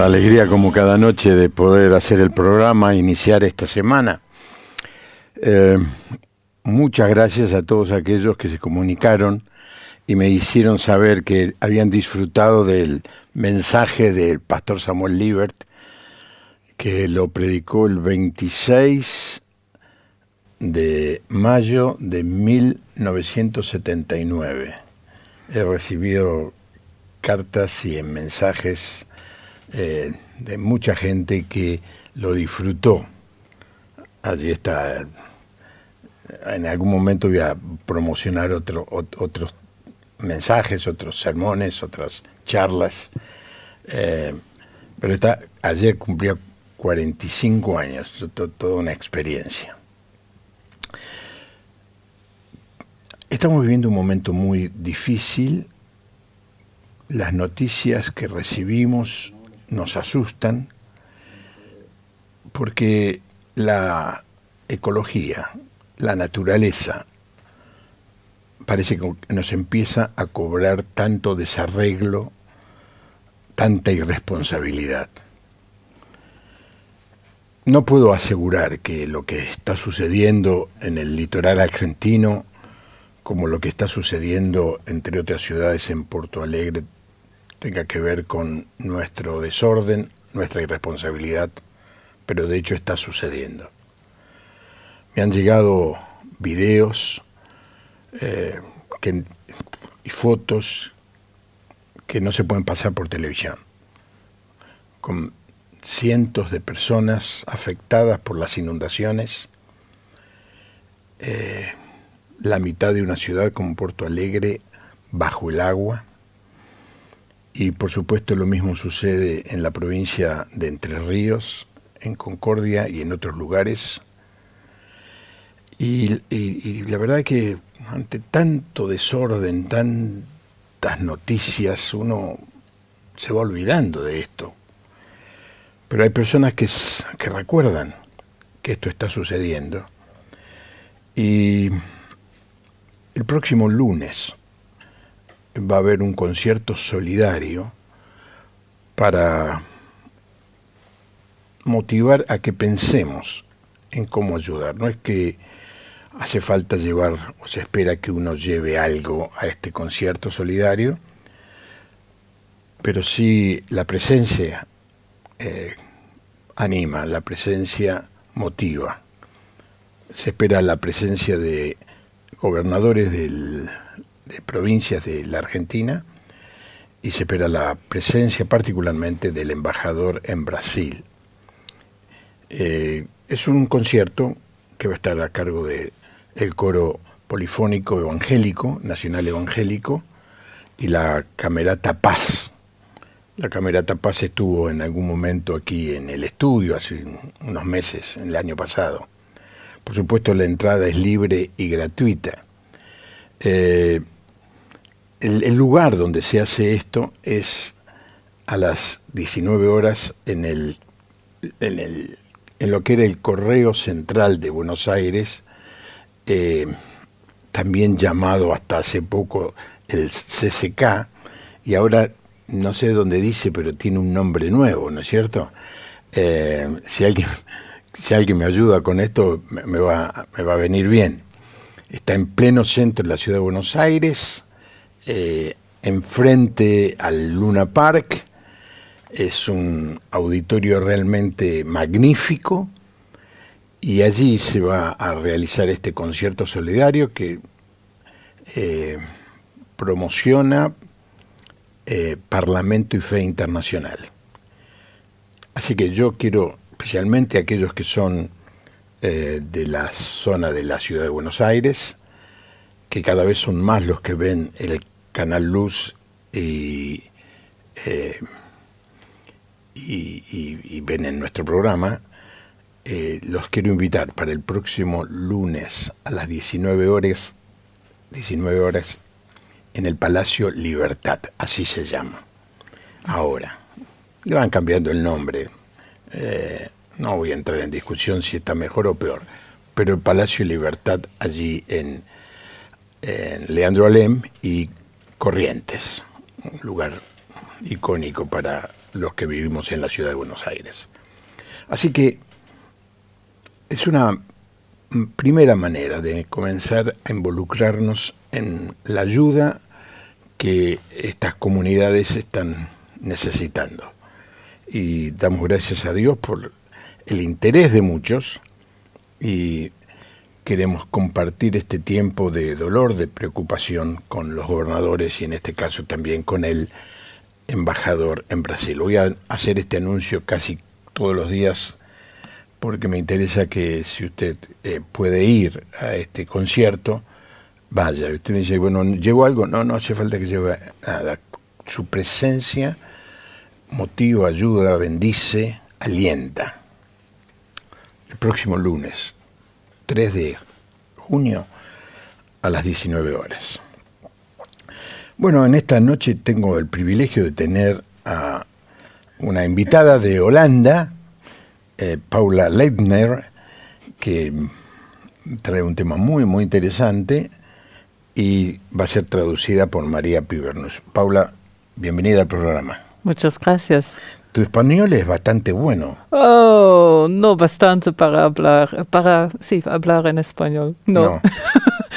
La alegría como cada noche de poder hacer el programa, iniciar esta semana. Muchas gracias a todos aquellos que se comunicaron y me hicieron saber que habían disfrutado del mensaje del pastor Samuel Libert, que lo predicó el 26 de mayo de 1979. He recibido cartas y mensajes de mucha gente que lo disfrutó. Allí está. En algún momento voy a promocionar otros mensajes, otros sermones, otras charlas. Pero ayer cumplía 45 años, toda una experiencia. Estamos viviendo un momento muy difícil. Las noticias que recibimos nos asustan porque la ecología, la naturaleza, parece que nos empieza a cobrar tanto desarreglo, tanta irresponsabilidad. No puedo asegurar que lo que está sucediendo en el litoral argentino, como lo que está sucediendo entre otras ciudades en Porto Alegre, tenga que ver con nuestro desorden, nuestra irresponsabilidad, pero de hecho está sucediendo. Me han llegado videos y fotos que no se pueden pasar por televisión, con cientos de personas afectadas por las inundaciones, la mitad de una ciudad como Porto Alegre bajo el agua, y por supuesto lo mismo sucede en la provincia de Entre Ríos, en Concordia y en otros lugares. Y la verdad es que ante tanto desorden, tantas noticias, uno se va olvidando de esto. Pero hay personas que recuerdan que esto está sucediendo. Y el próximo lunes va a haber un concierto solidario para motivar a que pensemos en cómo ayudar. No es que hace falta llevar o se espera que uno lleve algo a este concierto solidario, pero sí la presencia anima, la presencia motiva. Se espera la presencia de gobernadores de provincias de la Argentina y se espera la presencia particularmente del embajador en Brasil. Es un concierto que va a estar a cargo del coro polifónico evangélico, nacional evangélico, y la Camerata Paz. La Camerata Paz estuvo en algún momento aquí en el estudio, hace unos meses, en el año pasado. Por supuesto, la entrada es libre y gratuita. El lugar donde se hace esto es a las 19 horas en lo que era el Correo Central de Buenos Aires, también llamado hasta hace poco el CCK, y ahora no sé dónde dice, pero tiene un nombre nuevo, ¿no es cierto? Si alguien me ayuda con esto, me va a venir bien. Está en pleno centro de la ciudad de Buenos Aires, enfrente al Luna Park. Es un auditorio realmente magnífico y allí se va a realizar este concierto solidario que promociona Parlamento y Fe Internacional. Así que yo quiero, especialmente a aquellos que son de la zona de la ciudad de Buenos Aires, que cada vez son más los que ven el Canal Luz y ven en nuestro programa, los quiero invitar para el próximo lunes a las 19 horas en el Palacio Libertad, así se llama. Ahora, le van cambiando el nombre, no voy a entrar en discusión si está mejor o peor, pero el Palacio Libertad allí en Leandro Alem y Corrientes, un lugar icónico para los que vivimos en la ciudad de Buenos Aires. Así que es una primera manera de comenzar a involucrarnos en la ayuda que estas comunidades están necesitando. Y damos gracias a Dios por el interés de muchos y queremos compartir este tiempo de dolor, de preocupación con los gobernadores y en este caso también con el embajador en Brasil. Voy a hacer este anuncio casi todos los días porque me interesa que si usted puede ir a este concierto, vaya. Usted me dice, bueno, ¿llevo algo? No, no hace falta que lleve nada. Su presencia motiva, ayuda, bendice, alienta. El próximo lunes, 3 de junio, a las 19 horas. Bueno, en esta noche tengo el privilegio de tener a una invitada de Holanda, Paula Leitner, que trae un tema muy, muy interesante y va a ser traducida por María Pibernus. Paula, bienvenida al programa. Muchas gracias. Tu español es bastante bueno. Oh, no bastante para hablar en español. No.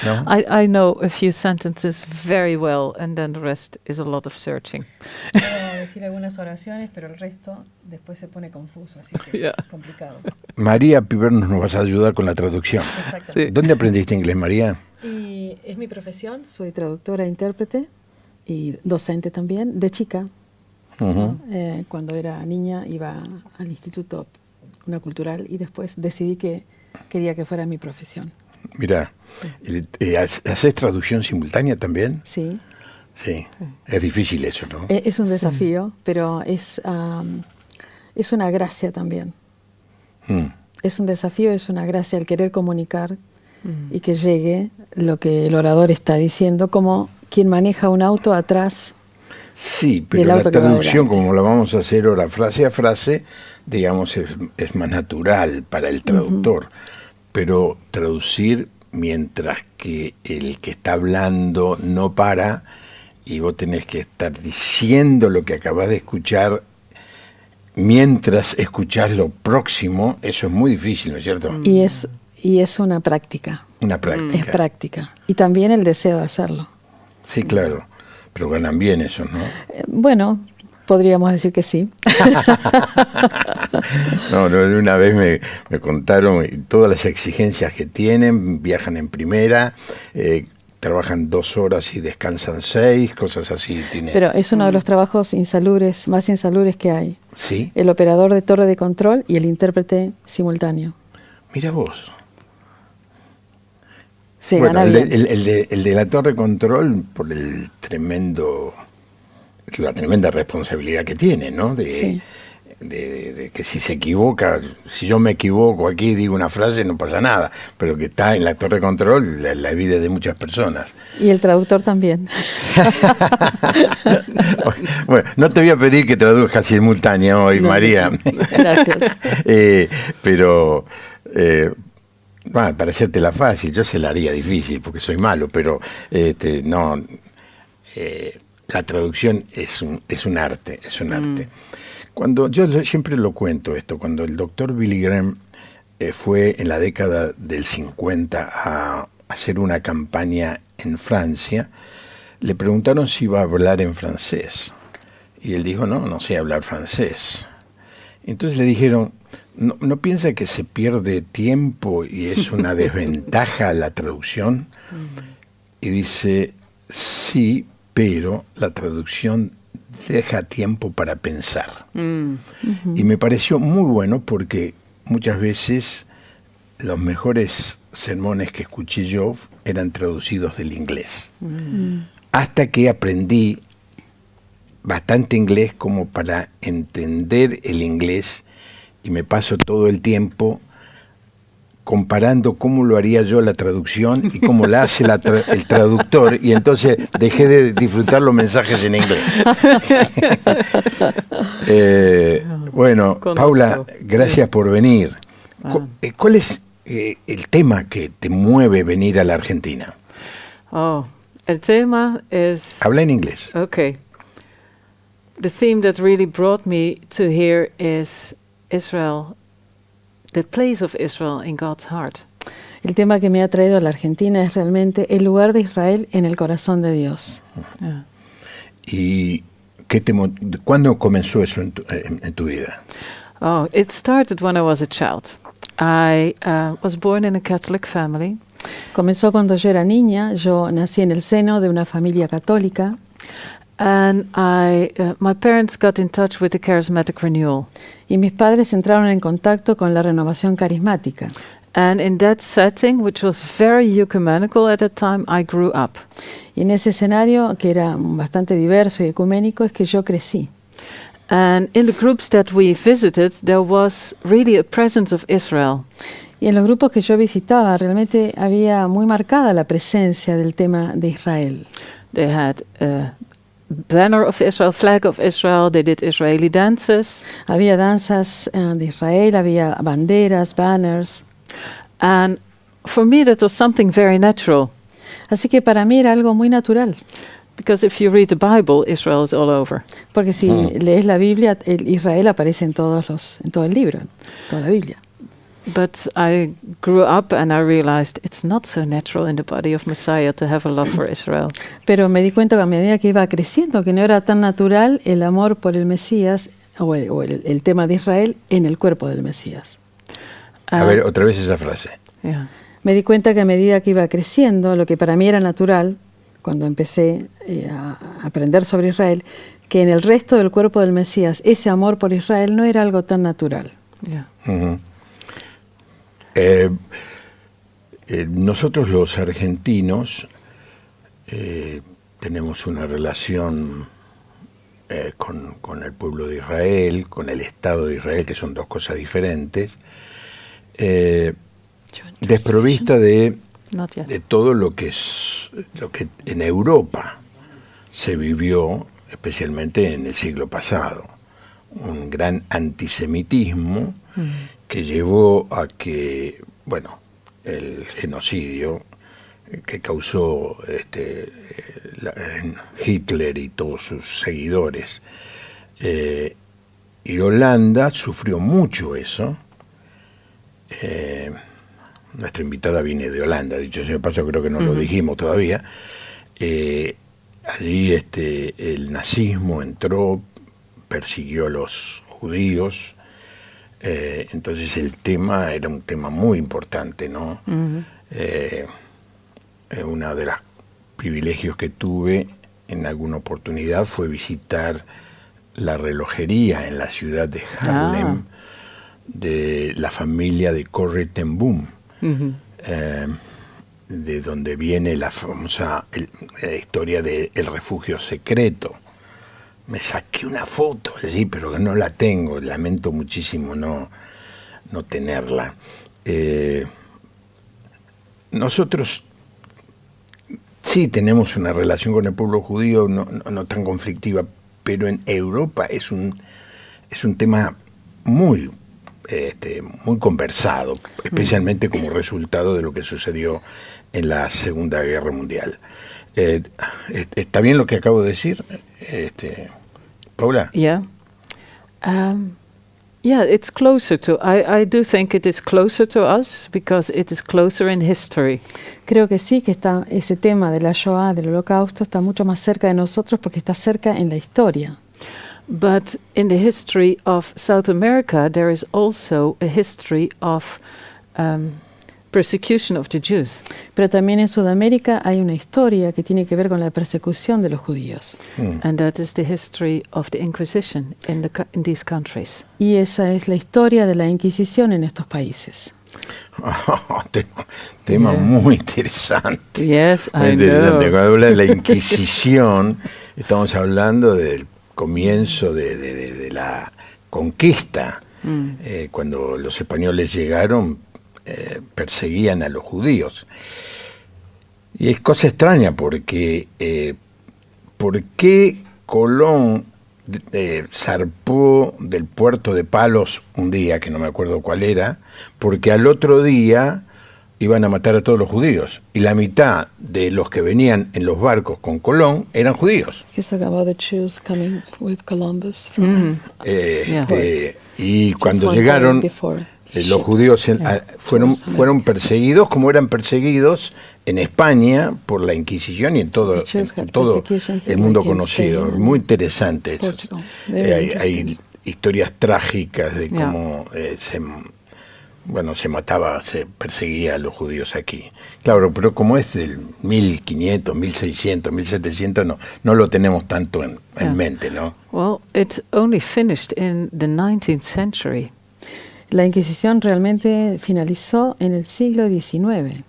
No. I know a few sentences very well, and then the rest is a lot of searching. Puedo decir algunas oraciones, pero el resto después se pone confuso, así que es complicado. María Pibernus nos vas a ayudar con la traducción. Exacto. Sí. ¿Dónde aprendiste inglés, María? Y es mi profesión, soy traductora e intérprete y docente también, de chica. Uh-huh. Cuando era niña iba al Instituto Una Cultural y después decidí que quería que fuera mi profesión. Mira, ¿haces traducción simultánea también? Sí. Sí, es difícil eso, ¿no? Es un desafío, pero es una gracia también. Es un desafío, es una gracia el querer comunicar y que llegue lo que el orador está diciendo, como quien maneja un auto atrás. Sí, pero la traducción, como la vamos a hacer ahora frase a frase, digamos, es más natural para el traductor. Pero traducir mientras que el que está hablando no para y vos tenés que estar diciendo lo que acabas de escuchar mientras escuchás lo próximo, eso es muy difícil, ¿no es cierto? Y es una práctica. Una práctica. Es práctica. Y también el deseo de hacerlo. Sí, claro. Pero ganan bien eso, ¿no? Bueno, podríamos decir que sí. No, una vez me contaron todas las exigencias que tienen, viajan en primera, trabajan 2 horas y descansan 6, cosas así. Pero es uno de los trabajos insalubres, más insalubres que hay. ¿Sí? El operador de torre de control y el intérprete simultáneo. Mira vos. Se bueno, gana bien. El de la torre de control, por la tremenda responsabilidad que tiene, ¿no? Sí. De que si se equivoca, si yo me equivoco aquí, digo una frase, no pasa nada, pero que está en la torre de control la vida de muchas personas. Y el traductor también. Bueno, no te voy a pedir que traduzcas simultáneo hoy, no, María. Gracias. Pero bueno, para hacértela fácil, yo se la haría difícil porque soy malo, pero no, la traducción es un arte, es un arte. Cuando yo siempre lo cuento esto, cuando el doctor Billy Graham fue en la década del 50 a hacer una campaña en Francia, le preguntaron si iba a hablar en francés. Y él dijo, no sé hablar francés. Entonces le dijeron, ¿no piensa que se pierde tiempo y es una desventaja la traducción? Y dice, sí, pero la traducción deja tiempo para pensar. Y me pareció muy bueno porque muchas veces los mejores sermones que escuché yo eran traducidos del inglés. Hasta que aprendí bastante inglés como para entender el inglés y me paso todo el tiempo comparando cómo lo haría yo la traducción y cómo la hace el traductor, y entonces dejé de disfrutar los mensajes en inglés. Bueno, conozco. Paula, gracias por venir. ¿Cuál es el tema que te mueve venir a la Argentina? El tema es... Habla en inglés. Okay. the theme that really brought me to here is Israel, the place of Israel in God's heart. El tema que me ha traído a la Argentina es realmente el lugar de Israel en el corazón de Dios. Yeah. ¿Y cuándo comenzó eso en tu vida? Oh, it started when I was a child. I was born in a Catholic family. Comenzó cuando yo era niña. Yo nací en el seno de una familia católica. And my parents got in touch with the Charismatic Renewal. Y mis padres entraron en contacto con la renovación carismática. And in that setting, which was very ecumenical at that time, I grew up. Y en ese escenario, que era bastante diverso y ecuménico, es que yo crecí. And in the groups that we visited, there was really a presence of Israel. Y en los grupos que yo visitaba, realmente había muy marcada la presencia del tema de Israel. They had a banner of Israel, flag of Israel. They did Israeli dances. Había danzas de Israel, había banderas, banners. And for me, that was something very natural. Así que para mí era algo muy natural. Because if you read the Bible, Israel is all over. Porque si lees la Biblia, Israel aparece en todo el libro, en toda la Biblia. But I grew up and I realized it's not so natural in the body of Messiah to have a love for Israel. Pero me di cuenta que a medida que iba creciendo, que no era tan natural el amor por el Mesías o el tema de Israel en el cuerpo del Mesías. A ver, otra vez esa frase. Yeah. Me di cuenta que a medida que iba creciendo, lo que para mí era natural, cuando empecé a aprender sobre Israel, que en el resto del cuerpo del Mesías ese amor por Israel no era algo tan natural. Yeah. Uh-huh. Nosotros los argentinos tenemos una relación con el pueblo de Israel, con el Estado de Israel, que son dos cosas diferentes, desprovista de todo lo que en Europa se vivió, especialmente en el siglo pasado. Un gran antisemitismo que llevó a que, bueno, el genocidio que causó Hitler y todos sus seguidores. Y Holanda sufrió mucho eso. Nuestra invitada viene de Holanda, dicho sea de paso, creo que no lo dijimos todavía. Allí el nazismo entró, persiguió a los judíos, entonces el tema era un tema muy importante, ¿no? Uno de los privilegios que tuve en alguna oportunidad fue visitar la relojería en la ciudad de Haarlem de la familia de Corrie ten Boom, de donde viene la famosa historia del refugio secreto. Me saqué una foto allí, pero no la tengo, lamento muchísimo no tenerla. Nosotros sí tenemos una relación con el pueblo judío no tan conflictiva, pero en Europa es un tema muy conversado, especialmente como resultado de lo que sucedió en la Segunda Guerra Mundial. ¿Está bien lo que acabo de decir, Paula? Yeah. Yeah, it's closer to, I do think it is closer to us because it is closer in history. Creo que sí, que ese tema de la Shoah, del Holocausto, está mucho más cerca de nosotros porque está cerca en la historia. But in the history of South America, there is also a history of persecution of the Jews. Pero también en Sudamérica hay una historia que tiene que ver con la persecución de los judíos. And that is the history of the Inquisition in these countries. Y esa es la historia de la Inquisición en estos países. Tema muy interesante. Yes, I interesante. know. Cuando habla de la Inquisición, estamos hablando del comienzo de la conquista. Cuando los españoles llegaron, perseguían a los judíos. Y es cosa extraña porque ¿por qué Colón zarpó del puerto de Palos un día, que no me acuerdo cuál era? Porque al otro día iban a matar a todos los judíos. Y la mitad de los que venían en los barcos con Colón eran judíos. He's talking about the Jews coming with Columbus. From, Y just cuando one day llegaron, before los shipped, judíos yeah, fueron Jerusalem. perseguidos como eran perseguidos en España por la Inquisición y en todo, the Jews had en todo persecution el here, mundo like in conocido. Spain, Muy interesante eso. Portugal. Very Hay interesting. historias trágicas de Yeah. cómo se mataba, se perseguía a los judíos aquí. Claro, pero como es del 1500, 1600, 1700, no lo tenemos tanto en Yeah. mente, ¿no? Well, it only finished in the 19th century. La Inquisición realmente finalizó en el siglo XIX.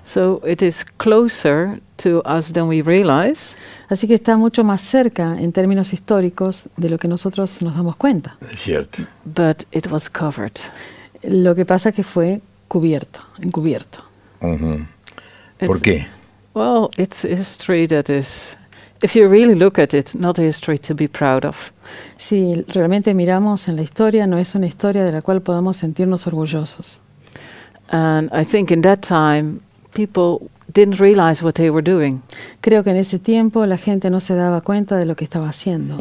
So it is closer to us than we realize. Así que está mucho más cerca en términos históricos de lo que nosotros nos damos cuenta. Es cierto. But it was covered. Lo que pasa es que fue encubierto. ¿Por It's- qué? Well, it's a history that is, if you really look at it, not a history to be proud of. Si realmente miramos en la historia, no es una historia de la cual podamos sentirnos orgullosos. And I think in that time, people didn't realize what they were doing. Creo que en ese tiempo la gente no se daba cuenta de lo que estaba haciendo.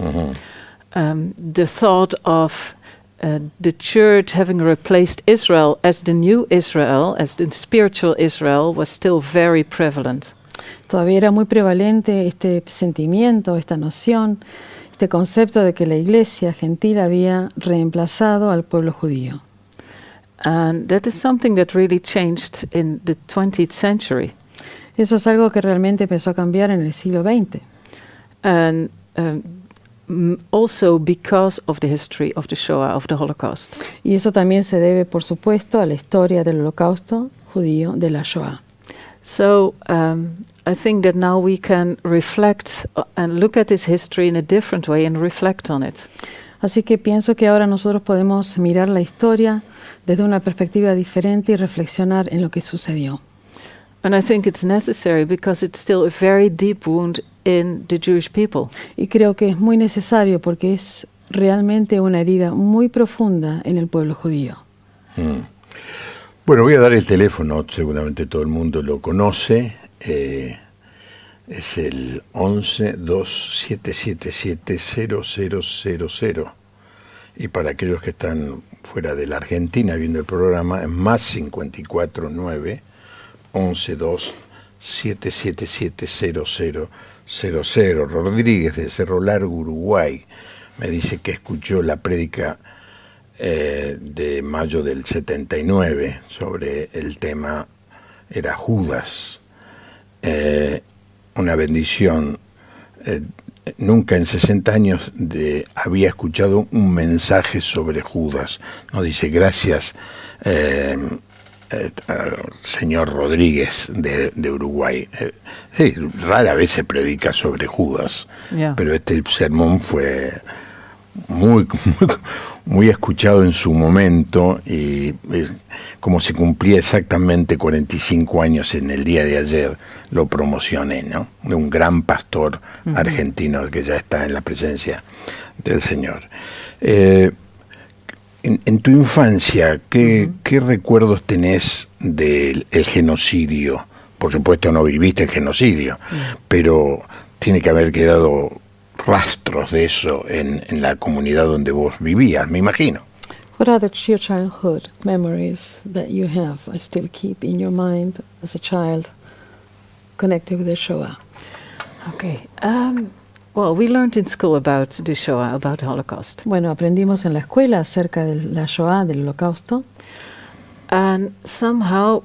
The thought of the church having replaced Israel as the new Israel, as the spiritual Israel, was still very prevalent. Todavía era muy prevalente este sentimiento, esta noción, este concepto de que la iglesia gentil había reemplazado al pueblo judío. And that is something that really changed in the 20th century. Eso es algo que realmente empezó a cambiar en el siglo XX. And also because of the history of the Shoah, of the Holocaust. Y eso también se debe, por supuesto, a la historia del holocausto judío de la Shoah. So I think that now we can reflect and look at this history in a different way and reflect on it. Así que pienso que ahora nosotros podemos mirar la historia desde una perspectiva diferente y reflexionar en lo que sucedió. And I think it's necessary because it's still a very deep wound in the Jewish people. Y creo que es muy necesario porque es realmente una herida muy profunda en el pueblo judío. Bueno, voy a dar el teléfono, seguramente todo el mundo lo conoce. Es el 11-2777-0000. Y para aquellos que están fuera de la Argentina viendo el programa, es más 549 11-2-777-0000. Rodríguez de Cerro Largo, Uruguay, me dice que escuchó la prédica de mayo del 79 sobre el tema, era Judas. Una bendición. Nunca en 60 años había escuchado un mensaje sobre Judas. Nos dice, gracias, señor Rodríguez de Uruguay. Sí, rara vez se predica sobre Judas, Yeah. pero este sermón fue muy escuchado en su momento y como se cumplía exactamente 45 años en el día de ayer, lo promocioné, ¿no? De un gran pastor argentino que ya está en la presencia del Señor. En tu infancia, ¿qué recuerdos tenés del genocidio? Por supuesto no viviste el genocidio, pero tiene que haber quedado rastros de eso en la comunidad donde vos vivías, me imagino. What are your childhood memories that you have still keep in your mind as a child connected with the Shoah? Okay. Well, we learned in school about the Shoah, about the Holocaust. Bueno, aprendimos en la escuela acerca de la Shoah, del holocausto. And somehow,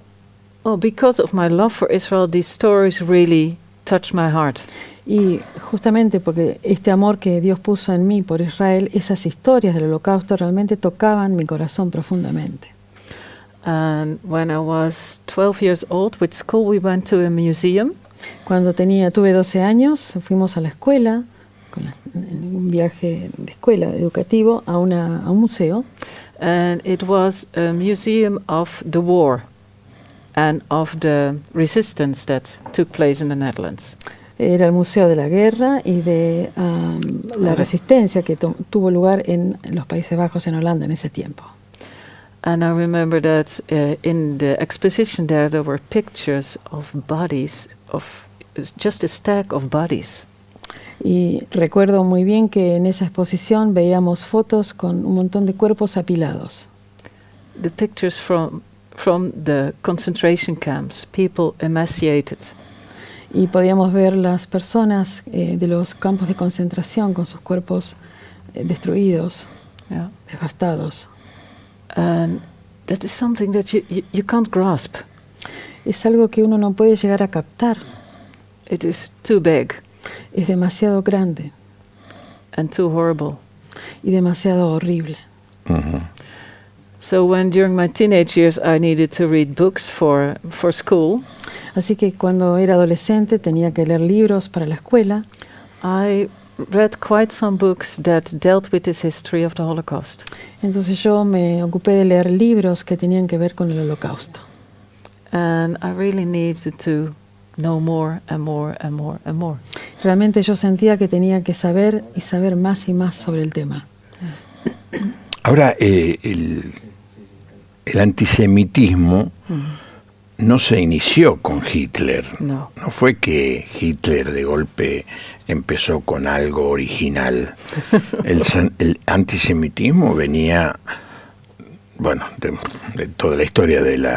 because of my love for Israel, these stories really touched my heart. Y justamente porque este amor que Dios puso en mí por Israel, esas historias del holocausto realmente tocaban mi corazón profundamente. And when I was 12 years old, with school, we went to a museum. Cuando tuve 12 años, fuimos a la escuela, en un viaje de escuela educativo, a un museo. And it was a museum of the war and of the resistance that took place in the Netherlands. Era el Museo de la Guerra y de la resistencia que tuvo lugar en los Países Bajos, en Holanda, en ese tiempo. And I remember that in the exposition there were pictures of bodies, just a stack of bodies. Y recuerdo muy bien que en esa exposición veíamos fotos con un montón de cuerpos apilados. The pictures from the concentration camps, people emaciated. Y podíamos ver las personas de los campos de concentración con sus cuerpos destruidos, Yeah. devastados. And that is something that you can't grasp. Es algo que uno no puede llegar a captar. It is too big Es demasiado grande and too horrible. y demasiado horrible. Ujú. So when during my teenage years I needed to read books for school, Así que cuando era adolescente tenía que leer libros para la escuela. I read quite some books that dealt with this history of the Holocaust. Entonces yo me ocupé de leer libros que tenían que ver con el Holocausto. And I really needed to know more and more and more and more. Realmente yo sentía que tenía que saber y saber más y más sobre el tema. Ahora, el antisemitismo no se inició con Hitler. No. No fue que Hitler de golpe empezó con algo original. El antisemitismo venía, bueno, de toda la historia del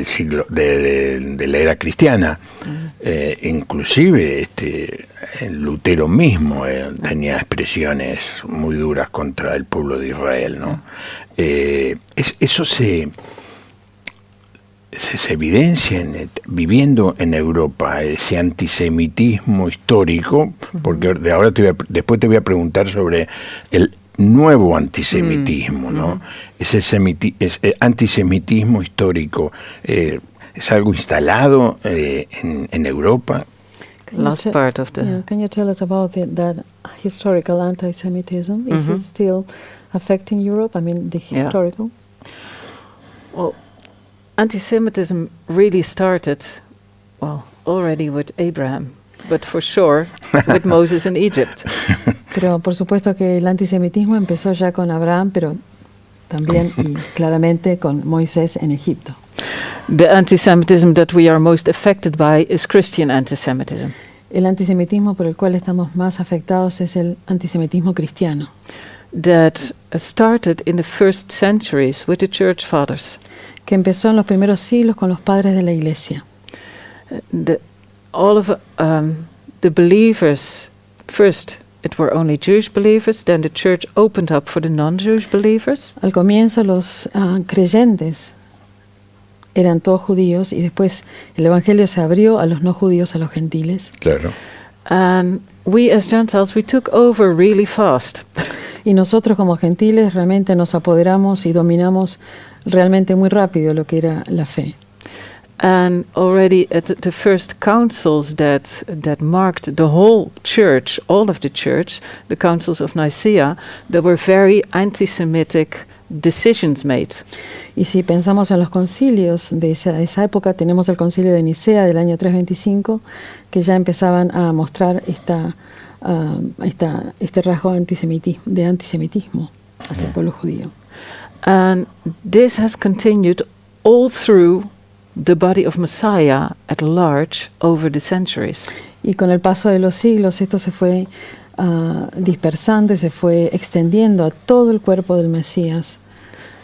siglo de la era cristiana. Inclusive Lutero mismo tenía expresiones muy duras contra el pueblo de Israel, ¿no? Eso se evidencia viviendo en Europa, ese antisemitismo histórico, porque después te voy a preguntar sobre el nuevo antisemitismo, ¿no? Ese antisemitismo histórico, ¿es algo instalado en Europa? Last part of the... Yeah, can you tell us about that historical anti-Semitism? Is it still affecting Europe? I mean, the historical? Well, anti-Semitism really started, well, already with Abraham, but for sure with Moses in Egypt. Pero por supuesto que el antisemitismo empezó ya con Abraham, pero también y claramente con Moisés en Egipto. The anti-Semitism that we are most affected by is Christian anti-Semitism. El antisemitismo por el cual estamos más afectados es el antisemitismo cristiano, That started in the first centuries with the church fathers. que empezó en los primeros siglos con los padres de la Iglesia. All of the believers, first it were only Jewish believers, then the church opened up for the non-Jewish believers. Al comienzo los creyentes eran todos judíos y después el Evangelio se abrió a los no judíos, a los gentiles. Claro. And we as Gentiles, we took over really fast. Y nosotros como gentiles realmente nos apoderamos y dominamos realmente muy rápido lo que era la fe. And already at the first councils that marked the whole church, all of the church, the councils of Nicaea, there were very anti-Semitic decisions made. Y si pensamos en los concilios de esa época, tenemos el concilio de Nicea del año 325, que ya empezaban a mostrar este rasgo de antisemitismo hacia el pueblo judío. And this has continued all through the body of Messiah at large over the centuries. Y con el paso de los siglos esto se fue dispersando y se fue extendiendo a todo el cuerpo del Mesías.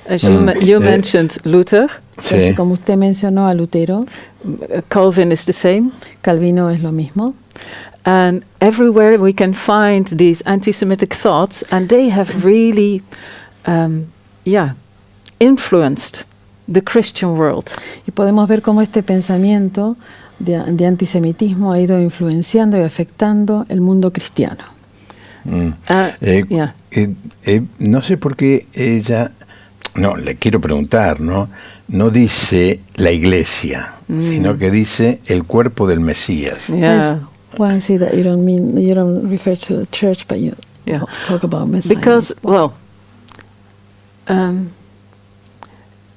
As you mentioned Luther, Sí. Así como usted mencionó a Lutero, Calvin is the same. Calvino es lo mismo. And everywhere we can find these anti-Semitic thoughts, and they have really, influenced the Christian world. Y podemos ver cómo este pensamiento de antisemitismo ha ido influenciando y afectando el mundo cristiano. No sé por qué ella, le quiero preguntar, no dice la iglesia, sino que dice el cuerpo del Mesías. Yeah. Well, I see that you don't refer to the church, but you talk about Messiah. Because,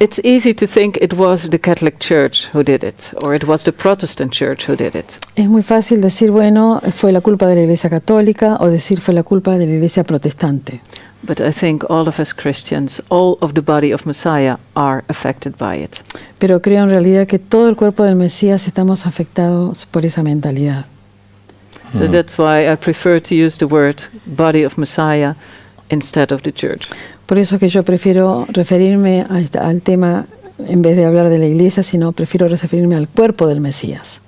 it's easy to think it was the Catholic Church who did it, or it was the Protestant Church who did it. Es muy fácil decir, bueno, fue la culpa de la Iglesia Católica o decir fue la culpa de la Iglesia Protestante. But I think all of us Christians, all of the body of Messiah, are affected by it. Pero creo en realidad que todo el cuerpo del Mesías estamos afectados por esa mentalidad. So that's why I prefer to use the word body of Messiah instead of the church. Por eso que yo prefiero referirme al tema, en vez de hablar de la iglesia, sino prefiero referirme al cuerpo del Mesías.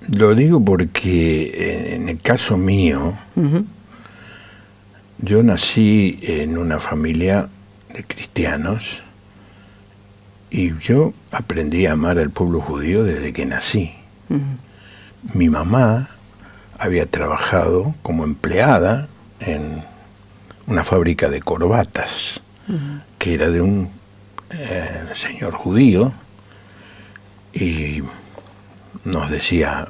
Lo digo porque en el caso mío, yo nací en una familia de cristianos y yo aprendí a amar al pueblo judío desde que nací. Mi mamá había trabajado como empleada en una fábrica de corbatas, que era de un señor judío, y nos decía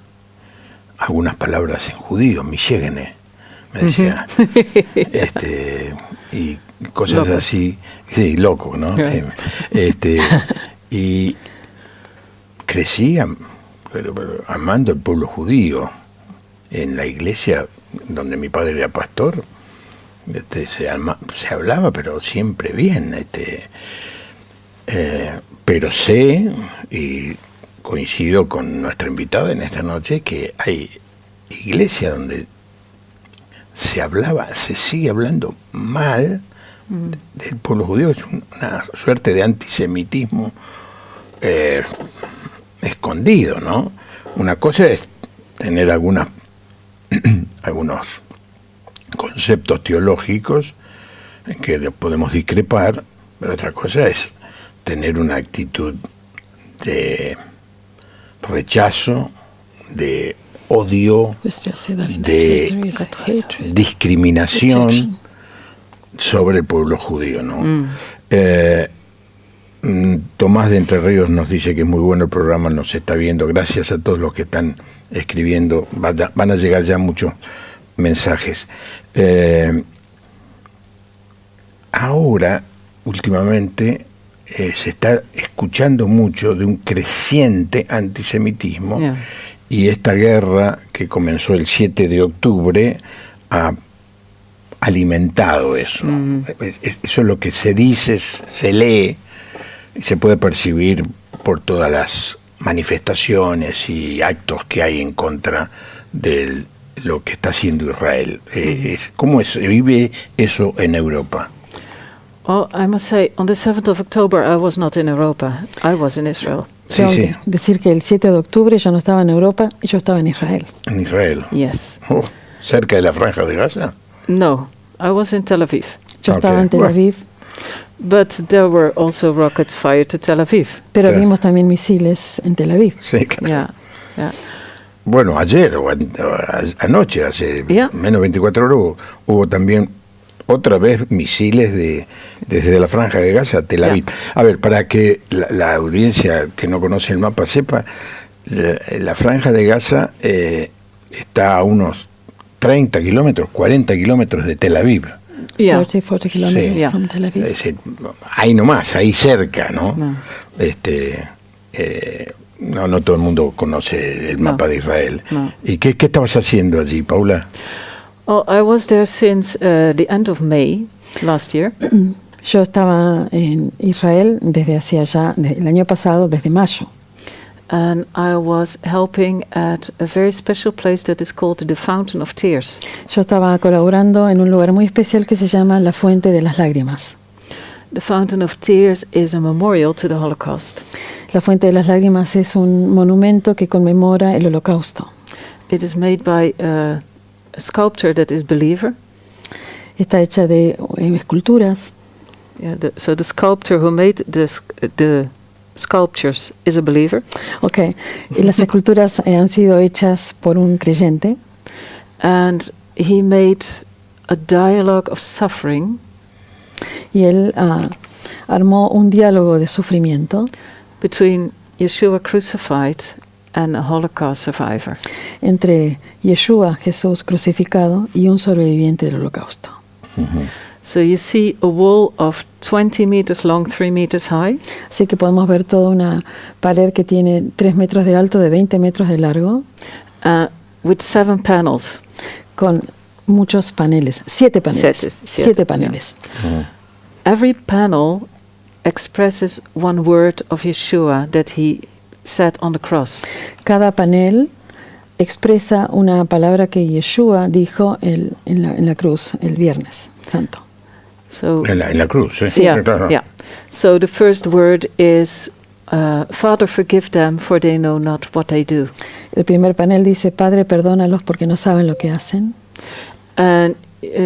algunas palabras en judío, Mishegene, me decía, y cosas Loco. así, sí, loco, ¿no? Right. Sí. Y crecí pero amando al pueblo judío. En la iglesia donde mi padre era pastor, se hablaba, pero siempre bien. Pero sé, y coincido con nuestra invitada en esta noche, que hay iglesias donde se sigue hablando mal del pueblo judío. Es una suerte de antisemitismo escondido, ¿no? Una cosa es tener algunos conceptos teológicos en que podemos discrepar, pero otra cosa es tener una actitud de rechazo, de odio, de discriminación sobre el pueblo judío, ¿no? Tomás de Entre Ríos nos dice que es muy bueno el programa, nos está viendo. Gracias a todos los que están escribiendo. Van a llegar ya muchos mensajes. Ahora, últimamente, se está escuchando mucho de un creciente antisemitismo, y esta guerra que comenzó el 7 de octubre ha alimentado eso. Eso es lo que se dice, se lee y se puede percibir por todas las manifestaciones y actos que hay en contra de lo que está haciendo Israel. ¿Cómo se vive eso en Europa? Oh, I must say, on the 7th of October, I was not in Europa. I was in Israel. Sí, sí. Decir que el 7 de octubre yo no estaba en Europa y yo estaba en Israel. En Israel. Yes. Oh, ¿cerca de la Franja de Gaza? No, I was in Tel Aviv. Yo estaba en Tel Aviv. But there were also rockets fired to Tel Aviv. Pero vimos también misiles en Tel Aviv. Sí, claro. Yeah. Bueno, ayer o anoche, hace menos 24 horas, hubo también otra vez misiles desde la Franja de Gaza a Tel Aviv. A ver, para que la audiencia que no conoce el mapa sepa, la Franja de Gaza está a unos 30 kilómetros, 40 kilómetros de Tel Aviv. 40 kilómetros Sí. from Tel Aviv. Es decir, ahí nomás, ahí cerca, ¿no? No. No todo el mundo conoce el mapa de Israel. No. ¿Y qué estabas haciendo allí, Paula? Oh, I was there since the end of May last year. Yo estaba en Israel desde el año pasado, desde mayo. And I was helping at a very special place that is called the Fountain of Tears. Yo estaba colaborando en un lugar muy especial que se llama la Fuente de las Lágrimas. The Fountain of Tears is a memorial to the Holocaust. La Fuente de las Lágrimas es un monumento que conmemora el Holocausto. It is made by a sculptor that is believer. Está hecha de esculturas. Yeah, so the sculptor who made the sculptures is a believer. Okay. Y las esculturas han sido hechas por un creyente. And he made a dialogue of suffering. Y él armó un diálogo de sufrimiento between Yeshua crucified and a Holocaust survivor. Entre Yeshua, Jesús crucificado, y un sobreviviente del Holocausto. So you see a wall of 20 meters long, 3 meters high. Así que podemos ver toda una pared que tiene 3 metros de alto, de 20 metros de largo. With 7 panels. Con muchos paneles, 7 paneles. Siete, 7 paneles. Every panel expresses one word of Yeshua that he said on the cross. Cada panel expresa una palabra que Yeshua dijo en la cruz el Viernes Santo. So, En la cruz, ¿eh? yeah, Claro. yeah. So the first word is, Father, forgive them, for they know not what they do. El primer panel dice, Padre, perdónalos porque no saben lo que hacen. And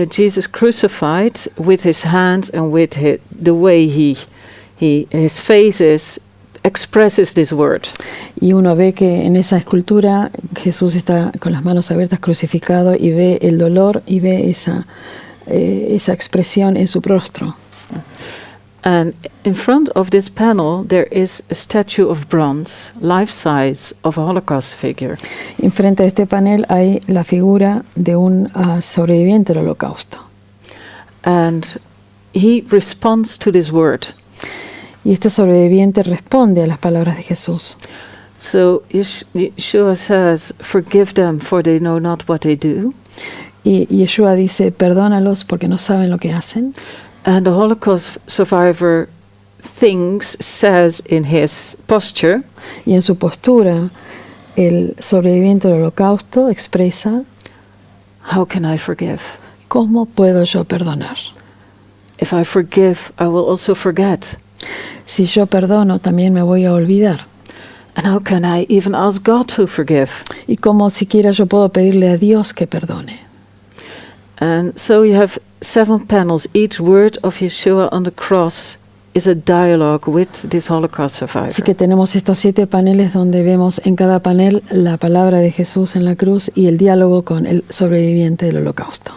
Jesus crucified with his hands and with the way his face expresses this word. Y uno ve que en esa escultura Jesús está con las manos abiertas crucificado y ve el dolor y ve esa expresión en su rostro. And in front of this panel there is a statue of bronze, life-size, of a Holocaust figure. Enfrente de este panel hay la figura de un sobreviviente del Holocausto. And he responds to this word. Y este sobreviviente responde a las palabras de Jesús. So Yeshua says, forgive them, for they know not what they do. Y Yeshua dice, perdónalos porque no saben lo que hacen. And the Holocaust survivor says in his posture, Y en su postura, el sobreviviente del Holocausto expresa, how can I forgive? ¿cómo puedo yo perdonar? If I forgive, I will also forget. Si yo perdono, también me voy a olvidar. And how can I even ask God to forgive? Y como siquiera yo puedo pedirle a Dios que perdone. And so you have 7 panels. Each word of Yeshua on the cross is a dialogue with this Holocaust survivor. Así que tenemos estos 7 paneles donde vemos en cada panel la palabra de Jesús en la cruz y el diálogo con el sobreviviente del Holocausto.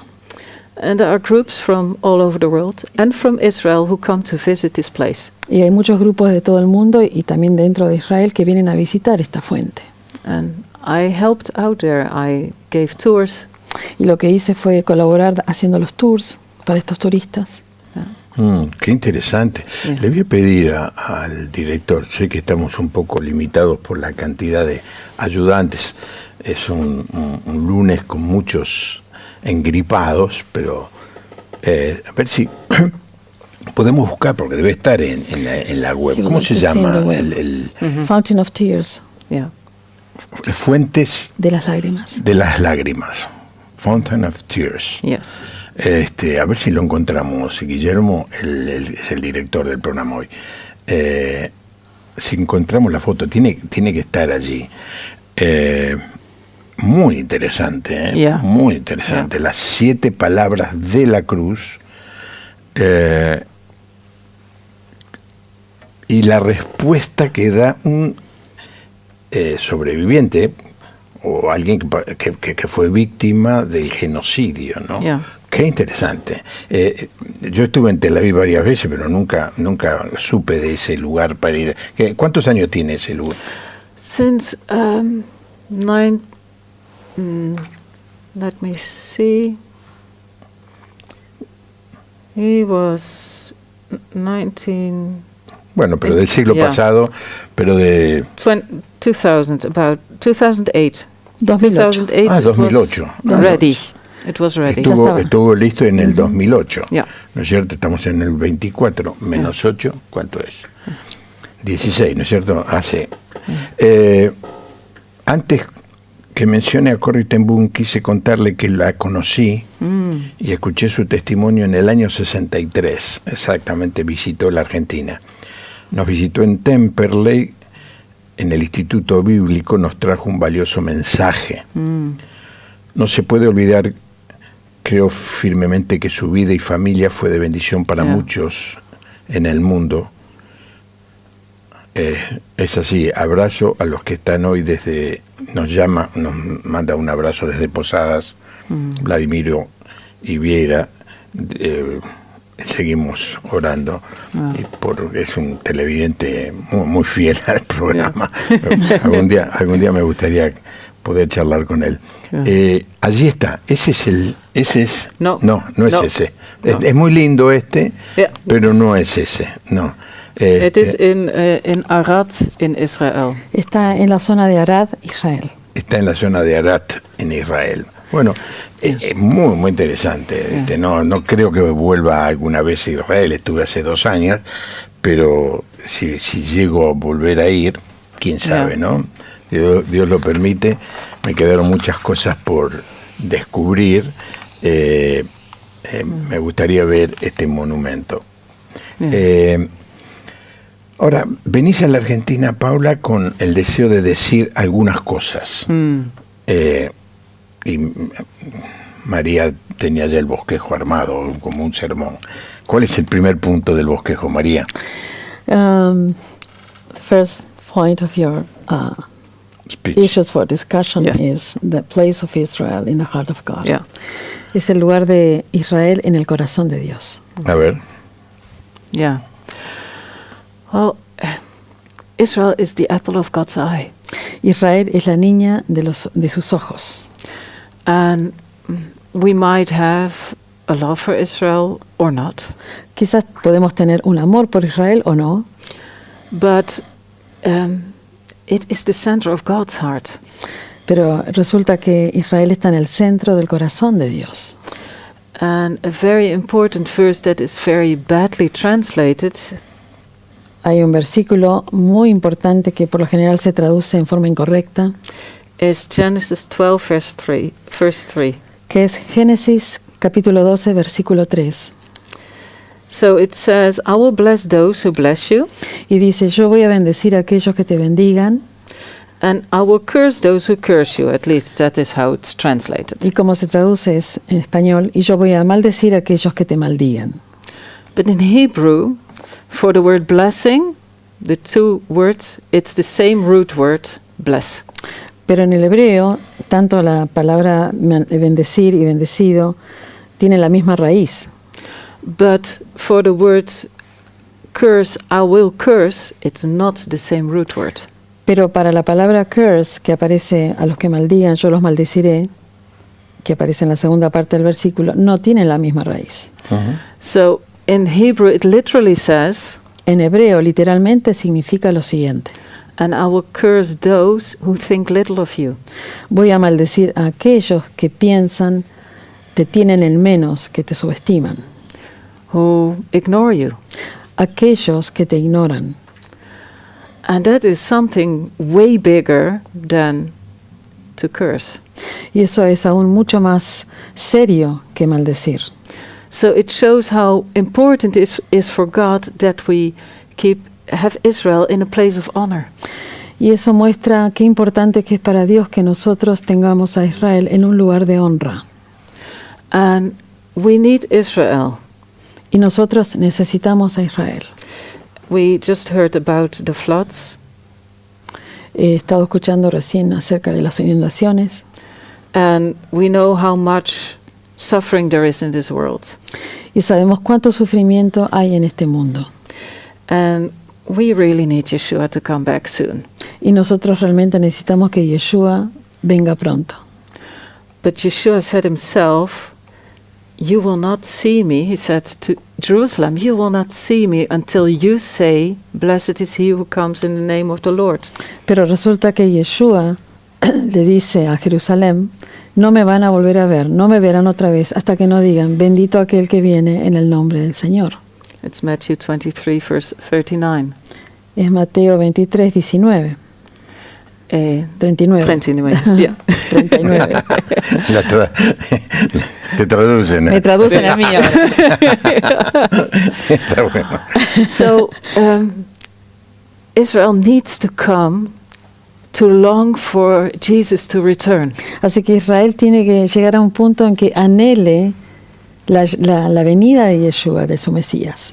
And there are groups from all over the world and from Israel who come to visit this place. Y hay muchos grupos de todo el mundo y también dentro de Israel que vienen a visitar esta fuente. And I helped out there. I gave tours. Y lo que hice fue colaborar haciendo los tours para estos turistas. Qué interesante. Yeah. Le voy a pedir al director, sé que estamos un poco limitados por la cantidad de ayudantes, es un lunes con muchos engripados, pero a ver si podemos buscar, porque debe estar en la web. ¿Cómo se llama? Fountain of Tears. Yeah. Fuentes de las lágrimas. De las lágrimas. Fountain of Tears. Yes. A ver si lo encontramos. Guillermo es el director del programa hoy. Si encontramos la foto, tiene que estar allí. Muy interesante, Yeah. Muy interesante. Yeah. Las 7 palabras de la cruz. Y la respuesta que da un sobreviviente o alguien que fue víctima del genocidio, ¿no? Yeah. Qué interesante. Yo estuve en Tel Aviv varias veces, pero nunca supe de ese lugar para ir. ¿Cuántos años tiene ese lugar? Since let me see. He was 19. Bueno, pero del siglo pasado, pero de 2000, about 2008. 2008. 2008. 2008. Ready. It was ready. Estuvo listo en el 2008. Yeah. ¿No es cierto? Estamos en el 24 menos 8. ¿Cuánto es? 16, ¿no es cierto? Hace. Antes que mencione a Corrie ten Boom, quise contarle que la conocí y escuché su testimonio en el año 63. Exactamente, visitó la Argentina. Nos visitó en Temperley, en el Instituto Bíblico, nos trajo un valioso mensaje. No se puede olvidar, creo firmemente, que su vida y familia fue de bendición para muchos en el mundo. Es así, abrazo a los que están hoy nos manda un abrazo desde Posadas, Vladimiro y Viera. Seguimos orando, es un televidente muy fiel al programa. Algún día me gustaría poder charlar con él. Allí está, ese es no es ese. No. Es muy lindo pero no es ese, no. It is in Arad, in Israel. Está en la zona de Arad, Israel. Está en la zona de Arad, en Israel. Bueno, es muy, muy interesante. No creo que vuelva alguna vez a Israel. Estuve hace 2 años, pero si llego a volver a ir, quién sabe, ¿no? Dios lo permite. Me quedaron muchas cosas por descubrir. Me gustaría ver este monumento. Ahora, venís a la Argentina, Paula, con el deseo de decir algunas cosas. Y María tenía ya el bosquejo armado, como un sermón. ¿Cuál es el primer punto del bosquejo, María? The first point of your Speech. issues for discussion is the place of Israel in the heart of God. Es el lugar de Israel en el corazón de Dios. A ver. Yeah. Well, Israel is the apple of God's eye. Israel es la niña de sus ojos. And we might have a love for Israel or not. Quizás podemos tener un amor por Israel o no. But it is the center of God's heart. Pero resulta que Israel está en el centro del corazón de Dios. And a very important verse that is very badly translated Hay un versículo muy importante que por lo general se traduce en forma incorrecta, is Genesis 12, verse 3. que es Génesis capítulo 12, versículo 3. So it says, I will bless those who bless you, Y dice, yo voy a bendecir a aquellos que te bendigan, and I will curse those who curse you. At least that is how it's translated. y como se traduce es en español, y yo voy a maldecir a aquellos que te maldigan. But in Hebrew, for the word blessing, the two words, it's the same root word, bless. Pero en el hebreo, tanto la palabra bendecir y bendecido tienen la misma raíz. But for the words curse, I will curse, it's not the same root word. Pero para la palabra curse, que aparece a los que maldigan, yo los maldeciré, que aparece en la segunda parte del versículo, no tienen la misma raíz. So in Hebrew, it literally says, En hebreo, literalmente significa lo siguiente. and I will curse those who think little of you. Voy a maldecir a aquellos que piensan, te tienen en menos, que te subestiman. Who ignore you. Aquellos que te ignoran. And that is something way bigger than to curse. Y eso es aún mucho más serio que maldecir. So it shows how important it is for God that we have Israel in a place of honor. Y eso muestra qué importante que es para Dios que nosotros tengamos a Israel en un lugar de honra. And we need Israel. Y nosotros necesitamos a Israel. We just heard about the floods. He estado escuchando recién acerca de las inundaciones. And we know how much suffering there is in this world. Y sabemos cuánto sufrimiento hay en este mundo. And we really need Yeshua to come back soon. Y nosotros realmente necesitamos que Yeshua venga pronto. But Yeshua said himself, you will not see me, he said to Jerusalem, you will not see me until you say, blessed is he who comes in the name of the Lord. Pero resulta que Yeshua le dice a Jerusalén, no me van a volver a ver, no me verán otra vez hasta que no digan, bendito aquel que viene en el nombre del Señor. It's Matthew 23, verse 39. Es Mateo 23, 19. 39. 39, yeah. 39. Te traducen. Me traducen a mí ahora. Está bueno. So, Israel needs to come to long for Jesus to return. Así que Israel tiene que llegar a un punto en que anhele la venida de Yeshua, de su Mesías.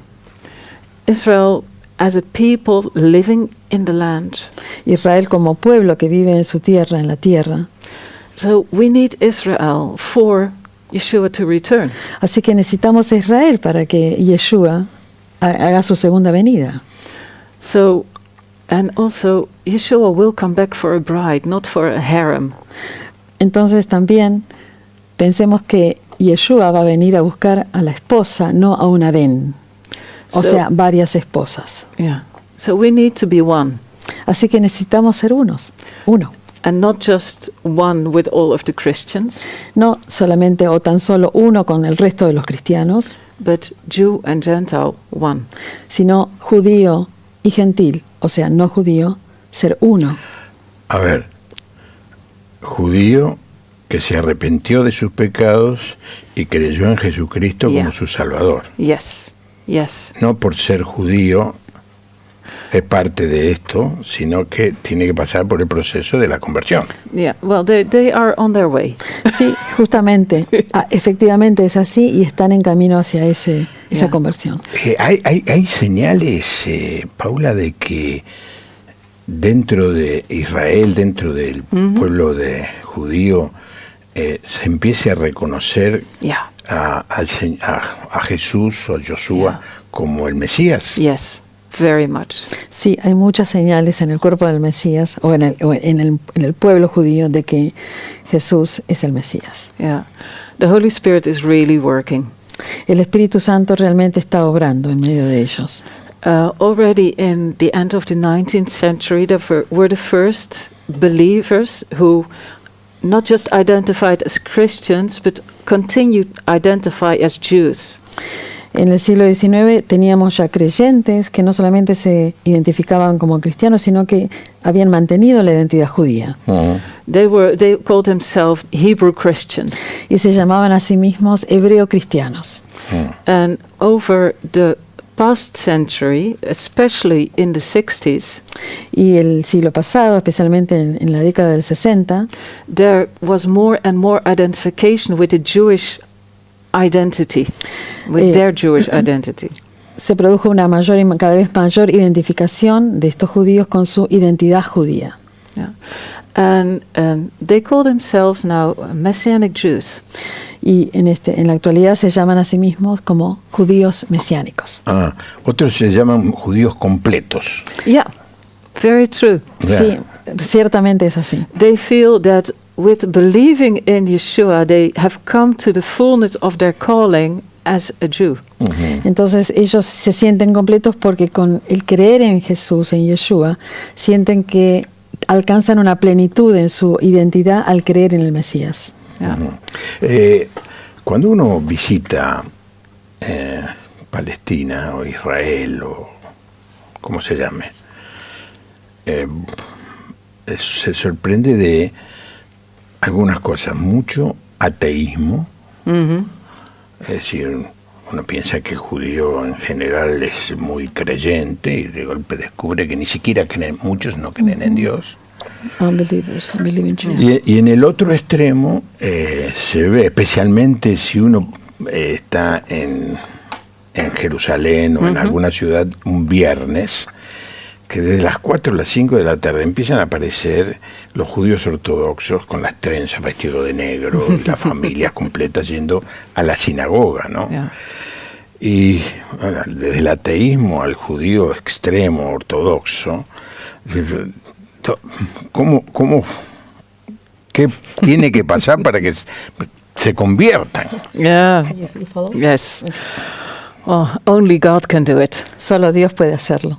Israel as a people living in the land. Israel como pueblo que vive en su tierra, en la tierra. So we need Israel for Yeshua to return. Así que necesitamos a Israel para que Yeshua haga su segunda venida. So, and also Yeshua will come back for a bride, not for a harem. Entonces también pensemos que Yeshua va a venir a buscar a la esposa, no a un harén. O sea, varias esposas. Yeah. So we need to be one. Así que necesitamos ser uno. and not just one with all of the Christians, No solamente o tan solo uno con el resto de los cristianos, but Jew and Gentile one. sino judío y gentil, o sea, no judío, ser uno. A ver, judío que se arrepintió de sus pecados y creyó en Jesucristo Yeah. como su Salvador. Yes, yes. No por ser judío es parte de esto, sino que tiene que pasar por el proceso de la conversión. Yeah, well, they are on their way. Sí, justamente, efectivamente es así y están en camino hacia esa Yeah. conversión. Hay señales, Paula, de que dentro de Israel, dentro del pueblo judío, se empiece a reconocer Yeah, a Jesús o a Josué como el Mesías. yes, very much. Sí, hay muchas señales en el cuerpo del Mesías o en el pueblo judío de que Jesús es el Mesías. Yeah, the Holy Spirit is really working. El Espíritu Santo realmente está obrando en medio de ellos. Already in the end of the 19th century, there were the first believers who not just identified as Christians, but continued to identify as Jews. En el siglo XIX teníamos ya creyentes que no solamente se identificaban como cristianos, sino que habían mantenido la identidad judía. They called themselves Hebrew Christians. Y se llamaban a sí mismos hebreo-cristianos. And over the past century, especially in the 60s, Y el siglo pasado, especialmente en la década del 60, there was more and more identification with the Jewish identity, with their Jewish identity. se produjo una mayor y cada vez mayor identificación de estos judíos con su identidad judía. Yeah. And they call themselves now Messianic Jews. Y en la actualidad se llaman a sí mismos como judíos mesiánicos. Otros se llaman judíos completos. Yeah, very true. Yeah. Sí, ciertamente es así. They feel that with believing in Yeshua, they have come to the fullness of their calling as a Jew. Entonces ellos se sienten completos porque con el creer en Jesús, en Yeshua, sienten que alcanzan una plenitud en su identidad al creer en el Mesías. Yeah. Cuando uno visita Palestina o Israel o como se llame, se sorprende de algunas cosas, mucho ateísmo. Es decir, uno piensa que el judío en general es muy creyente y de golpe descubre que ni siquiera creen, muchos no creen en Dios. Unbelievers, unbelieving Jews. Y en el otro extremo se ve, especialmente si uno está en Jerusalén o en alguna ciudad un viernes, que desde las 4 o las 5 de la tarde empiezan a aparecer los judíos ortodoxos con las trenzas, vestidos de negro, y las familias completas yendo a la sinagoga, ¿no? Yeah. Y bueno, desde el ateísmo al judío extremo, ortodoxo, ¿qué tiene que pasar para que se conviertan? Yeah. Yes. Oh, only God can do it. Solo Dios puede hacerlo.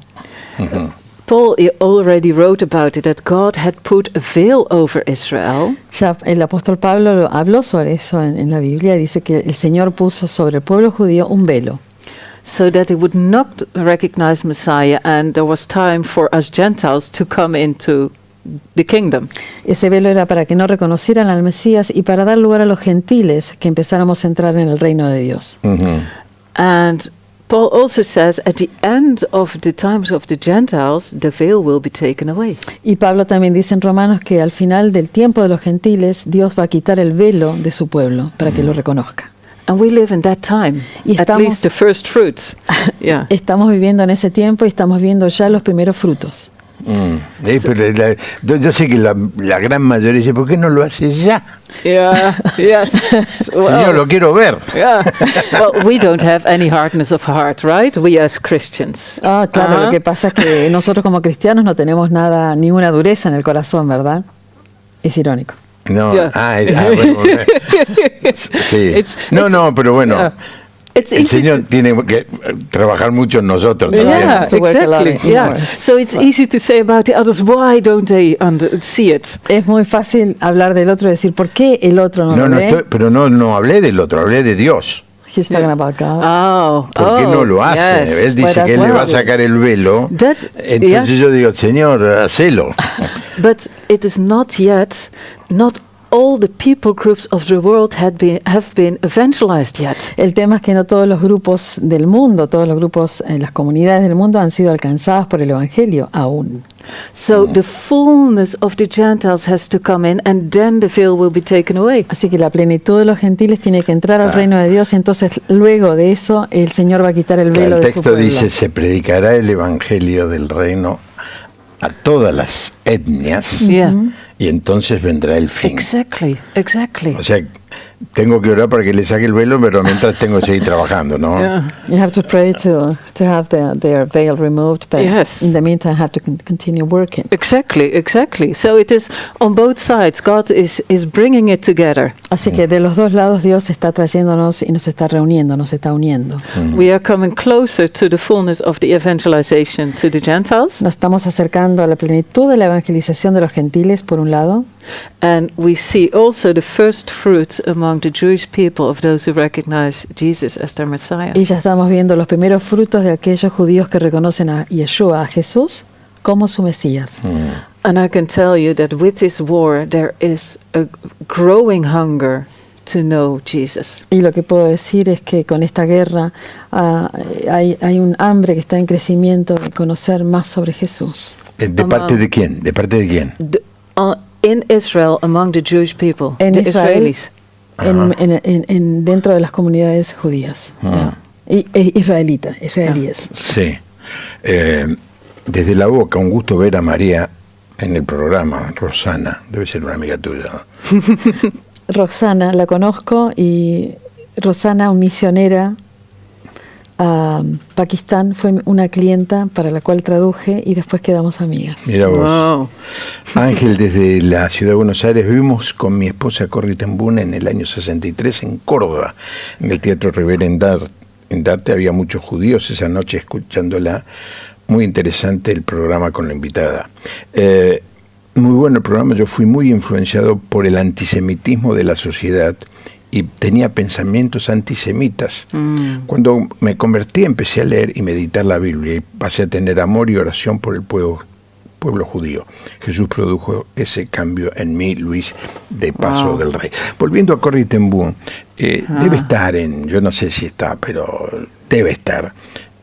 Paul already wrote about it, that God had put a veil over Israel. Ya el apóstol Pablo habló sobre eso en la Biblia. Dice que el Señor puso sobre el pueblo judío un velo, So that they would not recognize Messiah, and there was time for us Gentiles to come into the kingdom. Ese velo era para que no reconocieran al Mesías y para dar lugar a los gentiles que empezáramos a entrar en el reino de Dios. And Paul also says at the end of the times of the Gentiles, the veil will be taken away. Y Pablo también dice en Romanos que al final del tiempo de los gentiles, Dios va a quitar el velo de su pueblo para que lo reconozca. And we live in that time, Y at estamos- least the first fruits. Yeah. Estamos viviendo en ese tiempo y estamos viendo ya los primeros frutos. Pero yo sé que la gran mayoría dice, ¿por qué no lo haces ya? Yeah, yes. Yo lo quiero ver. Yeah. Well, we don't have any hardness of heart, right? We as Christians. Claro, lo que pasa es que nosotros como cristianos no tenemos ninguna dureza en el corazón, ¿verdad? Es irónico. No, Yeah. bueno, sí. No, pero bueno. Yeah. It's el easy Señor tiene que trabajar mucho en nosotros también. Yeah, Has to work a lot exactly. in Yeah. our- So it's easy to say about the others, why don't they see it? Es muy fácil hablar del otro y decir, ¿por qué el otro no, lo ve? Pero no hablé del otro, hablé de Dios. He's talking about God. Oh, ¿Por qué no lo hace? yes. Él dice But que as él le va a well. sacar el velo. Entonces Yes. yo digo, Señor, hacelo. But it is not yet, not all the people groups of the world have been evangelized yet. El tema es que no todos los grupos del mundo, todos los grupos en las comunidades del mundo han sido alcanzadas por el Evangelio aún. So the fullness of the Gentiles has to come in, and then the veil will be taken away. Así que la plenitud de los gentiles tiene que entrar al reino de Dios y entonces luego de eso el Señor va a quitar el velo El de su texto pueblo. dice, se predicará el evangelio del reino a todas las etnias Yeah. y entonces vendrá el fin. Exactly. O sea, tengo que orar para que le saque el velo, pero mientras tengo que seguir trabajando, ¿no? Yeah. You have to pray to have their veil removed, but Yes. in the meantime have to continue working. Exactly. So it is on both sides. God is bringing it together. Así que de los dos lados Dios está trayéndonos y nos está reuniendo, nos está uniendo. We are coming closer to the fullness of the evangelization to the Gentiles, Nos estamos acercando a la plenitud de la evangelización de los gentiles, por un lado, and we see also the first fruits among the Jewish people of those who recognize Jesus as their Messiah. y ya estamos viendo los primeros frutos de aquellos judíos que reconocen a Yeshua, a Jesús, como su Mesías. And I can tell you that with this war, there is a growing hunger to know Jesus. Y lo que puedo decir es que con esta guerra hay un hambre que está en crecimiento de conocer más sobre Jesús. ¿De parte de quién? ¿De parte de quién? In Israel, among the Jewish people, En the Israel, Israelis. dentro de las comunidades judías. Israelíes. Sí. Desde la boca, un gusto ver a María en el programa, Rosana, debe ser una amiga tuya, ¿no? Roxana, la conozco, y Rosana, una misionera a Pakistán, fue una clienta para la cual traduje y después quedamos amigas. Mira vos. Wow. Ángel, desde la ciudad de Buenos Aires, vivimos con mi esposa Corrie ten Boom en el año 63 en Córdoba, en el Teatro Rivera en Darte. Había muchos judíos esa noche escuchándola. Muy interesante el programa con la invitada. Muy bueno el programa. Yo fui muy influenciado por el antisemitismo de la sociedad y tenía pensamientos antisemitas. Cuando me convertí empecé a leer y meditar la Biblia y pasé a tener amor y oración por el pueblo judío. Jesús produjo ese cambio en mí, Luis de Paso del Rey. Volviendo a Corrie ten Boom, debe estar yo no sé si está, pero debe estar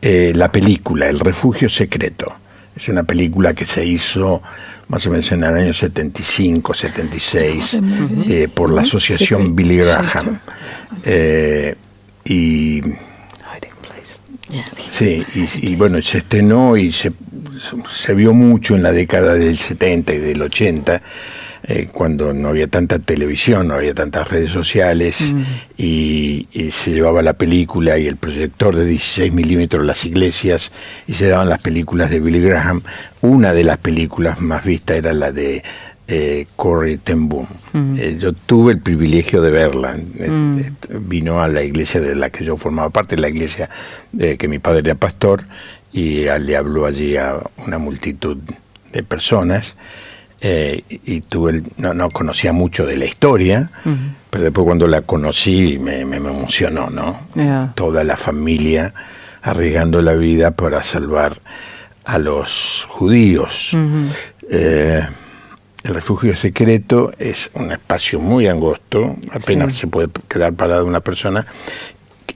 la película El Refugio Secreto. Es una película que se hizo más o menos en el año 75, 76, por la asociación Billy Graham. Y sí, y bueno, se estrenó y se vio mucho en la década del 70 y del 80, cuando no había tanta televisión, no había tantas redes sociales, y se llevaba la película y el proyector de 16 milímetros a las iglesias y se daban las películas de Billy Graham. Una de las películas más vistas era la de Corrie ten Boom. Yo tuve el privilegio de verla. Vino a la iglesia de la que yo formaba parte, la iglesia que mi padre era pastor, y le habló allí a una multitud de personas. Y tuve no conocía mucho de la historia, pero después cuando la conocí me emocionó, ¿no? Yeah. Toda la familia arriesgando la vida para salvar a los judíos. El Refugio Secreto es un espacio muy angosto, apenas se puede quedar parada una persona.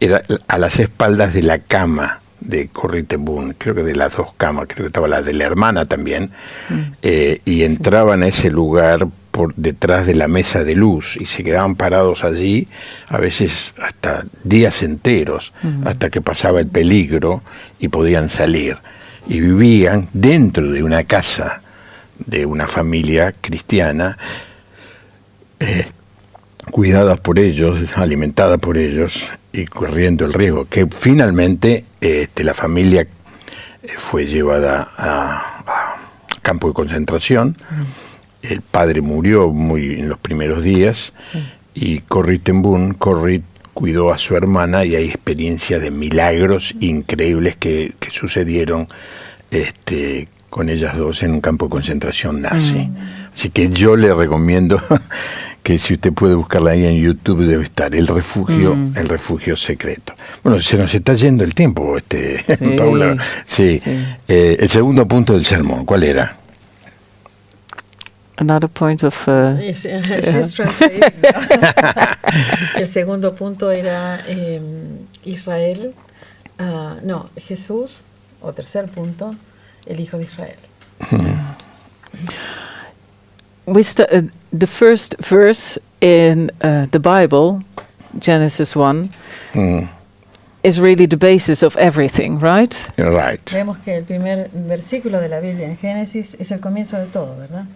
Era a las espaldas de la cama de Corrie ten Boom, creo que de las dos camas, creo que estaba la de la hermana también, y entraban a ese lugar por detrás de la mesa de luz y se quedaban parados allí, a veces hasta días enteros, hasta que pasaba el peligro y podían salir. Y vivían dentro de una casa de una familia cristiana, cuidada por ellos, alimentada por ellos y corriendo el riesgo, que finalmente la familia fue llevada a campo de concentración. El padre murió en los primeros días, y Corrie ten Boom, cuidó a su hermana y hay experiencias de milagros increíbles que sucedieron con ellas dos en un campo de concentración nazi. Así que yo le recomiendo que si usted puede buscarla ahí en YouTube debe estar el refugio secreto. Bueno, se nos está yendo el tiempo, Sí, Paula. Sí. sí. El segundo punto del sermón, ¿cuál era? Another point of... She's translating. El segundo punto era Israel. Jesús, o tercer punto, el Hijo de Israel. The first verse in the Bible, Genesis 1, is really the basis of everything, right? Right. Vemos que el primer versículo de la Biblia en Génesis es el comienzo de todo, ¿verdad?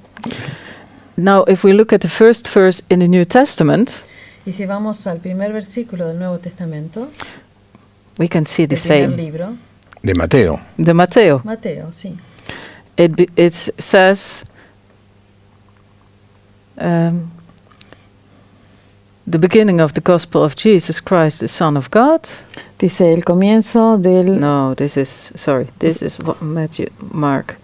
Now, if we look at the first verse in the New Testament, Y si vamos al primer versículo del Nuevo Testamento, we can see the el primer same. libro, De Mateo. The Mateo. Mateo, sí. It says, the beginning of the gospel of Jesus Christ, the Son of God. Dice el comienzo del... No, this is Mark.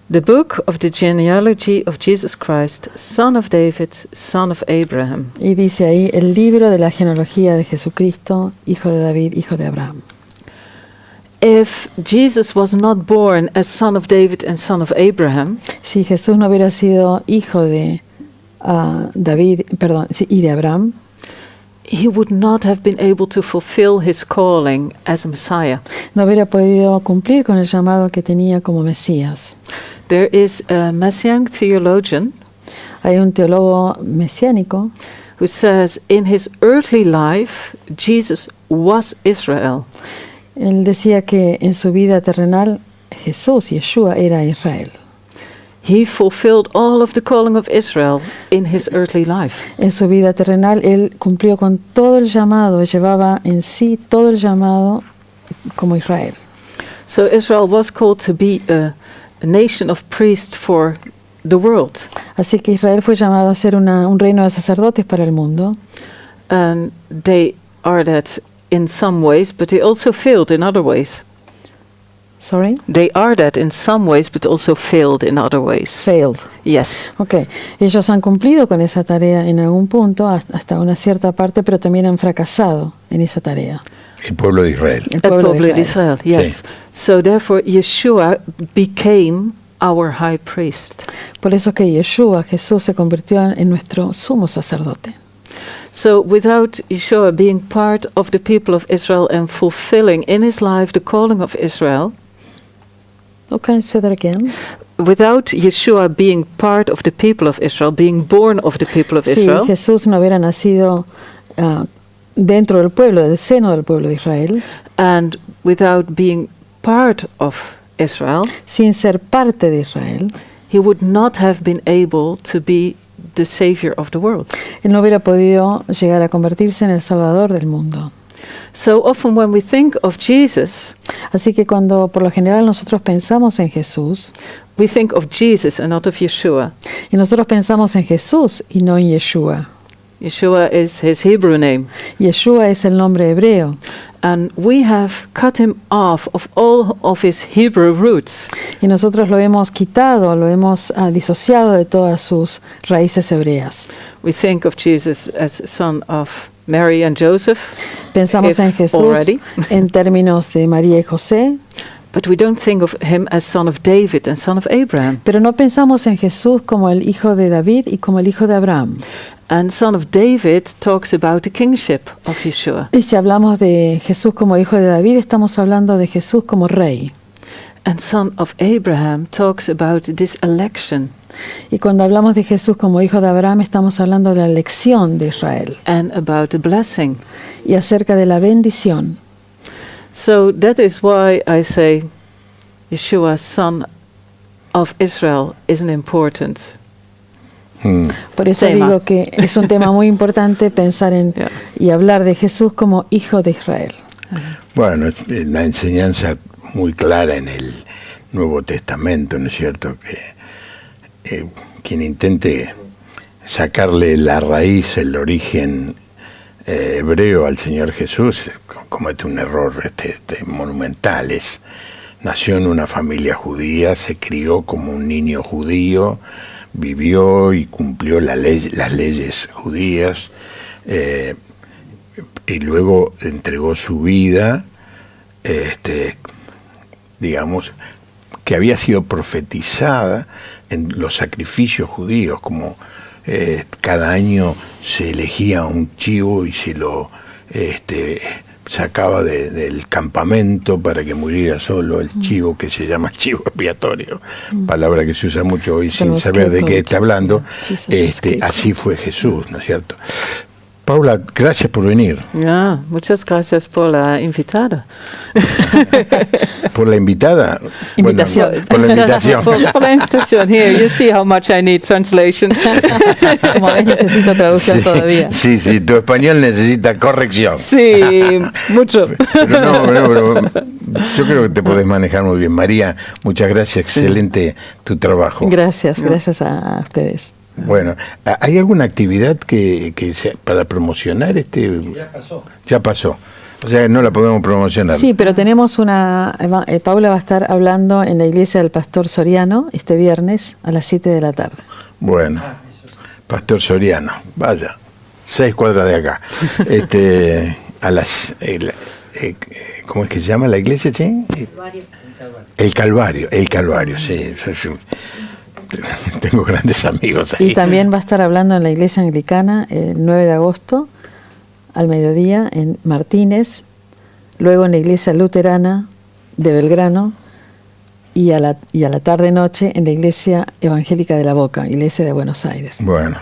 The book of the genealogy of Jesus Christ, son of David, son of Abraham. Y dice ahí el libro de la genealogía de Jesucristo, hijo de David, hijo de Abraham. If Jesus was not born as son of David and son of Abraham, Si Jesús no hubiera sido hijo de David, y de Abraham, he would not have been able to fulfill his calling as a Messiah. no hubiera podido cumplir con el llamado que tenía como Mesías. There is a Messianic theologian Hay un teólogo mesiánico who says in his earthly life, Jesus was Israel. Él decía que en su vida terrenal Jesús, Yeshua, era Israel. He fulfilled all of the calling of Israel in his earthly life. En su vida terrenal él cumplió con todo el llamado, llevaba en sí todo el llamado como Israel. So Israel was called to be a nation of priests for the world. Así que Israel fue llamado a ser un reino de sacerdotes para el mundo. And they are that in some ways, but they also failed in other ways. Sorry? They are that in some ways, but also failed in other ways. Failed. Yes. Ok, ellos han cumplido con esa tarea en algún punto, hasta una cierta parte, pero también han fracasado en esa tarea. El pueblo de Israel. El The pueblo people de of Israel, yes. Sí. So therefore, Yeshua became our high priest. Por eso que Yeshua, Jesús, se convirtió en nuestro sumo sacerdote. So without Yeshua being part of the people of Israel and fulfilling in his life the calling of Israel, Okay, say that again. without Yeshua being part of the people of Israel, being born of the people of Si Israel, Jesús no hubiera nacido dentro del pueblo, del seno del pueblo de Israel, and without being part of Israel, sin ser parte de Israel, he would not have been able to be the savior of the world. él no hubiera podido llegar a convertirse en el salvador del mundo. So often when we think of Jesus, Así que cuando por lo general nosotros pensamos en Jesús, we think of Jesus and not of Yeshua. y nosotros pensamos en Jesús y no en Yeshua. Yeshua is his Hebrew name. Yeshua es el nombre hebreo, And we have cut him off of all of his Hebrew roots. y nosotros lo hemos quitado, lo hemos disociado de todas sus raíces hebreas. We think of Jesus as son of Mary and Joseph, Pensamos if en Jesús already. en términos de María y José, but we don't think of him as son of David and son of Abraham. pero no pensamos en Jesús como el hijo de David y como el hijo de Abraham. And son of David talks about the kingship of Yeshua. Y si hablamos de Jesús como hijo de David, estamos hablando de Jesús como rey. And son of Abraham talks about this election Y cuando hablamos de Jesús como hijo de Abraham, estamos hablando de la elección de Israel and about the blessing. y acerca de la bendición. So that is why I say Yeshua, son of Israel, is an important. Por eso Tema. digo que es un tema muy importante pensar en Yeah. y hablar de Jesús como hijo de Israel. Bueno, es una enseñanza muy clara en el Nuevo Testamento, ¿no es cierto? Que quien intente sacarle la raíz, el origen hebreo al Señor Jesús comete un error monumental. Nació en una familia judía, se crió como un niño judío, vivió y cumplió las leyes judías, y luego entregó su vida, digamos, que había sido profetizada en los sacrificios judíos, como cada año se elegía un chivo y se lo sacaba del campamento para que muriera solo el chivo, que se llama chivo expiatorio, palabra que se usa mucho hoy sin saber de qué está hablando. Así fue Jesús, ¿no es cierto? Paula, gracias por venir. Ja, muchas gracias por la invitada. ¿Por la invitada? Invitación. Bueno, por la invitación. por la invitación. Here, you see how much I need translation. Como ves, necesito traducción todavía. Sí, tu español necesita corrección. Sí, mucho. Pero yo creo que te podés manejar muy bien. María, muchas gracias. Excelente tu trabajo. Gracias a ustedes. Bueno, ¿hay alguna actividad que sea para promocionar Ya pasó. O sea, no la podemos promocionar. Sí, pero tenemos Paula va a estar hablando en la iglesia del Pastor Soriano este viernes a las 7 de la tarde. Bueno, Pastor Soriano, vaya, 6 cuadras de acá. ¿Cómo es que se llama la iglesia, che? El Calvario, sí. Tengo grandes amigos ahí. Y también va a estar hablando en la iglesia anglicana el 9 de agosto al mediodía en Martínez, luego en la iglesia luterana de Belgrano y a la tarde-noche en la iglesia evangélica de La Boca, iglesia de Buenos Aires. Bueno,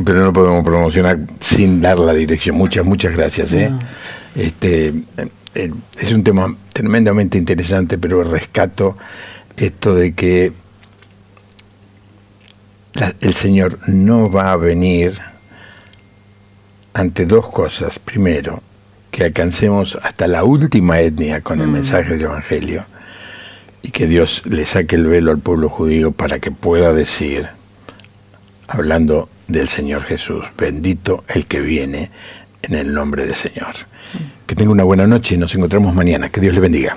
pero no podemos promocionar sin dar la dirección. Muchas gracias. No. Es un tema tremendamente interesante, pero rescato esto de que el Señor no va a venir ante dos cosas. Primero, que alcancemos hasta la última etnia con el mensaje del Evangelio, y que Dios le saque el velo al pueblo judío para que pueda decir, hablando del Señor Jesús, bendito el que viene en el nombre del Señor. Que tenga una buena noche y nos encontramos mañana. Que Dios le bendiga.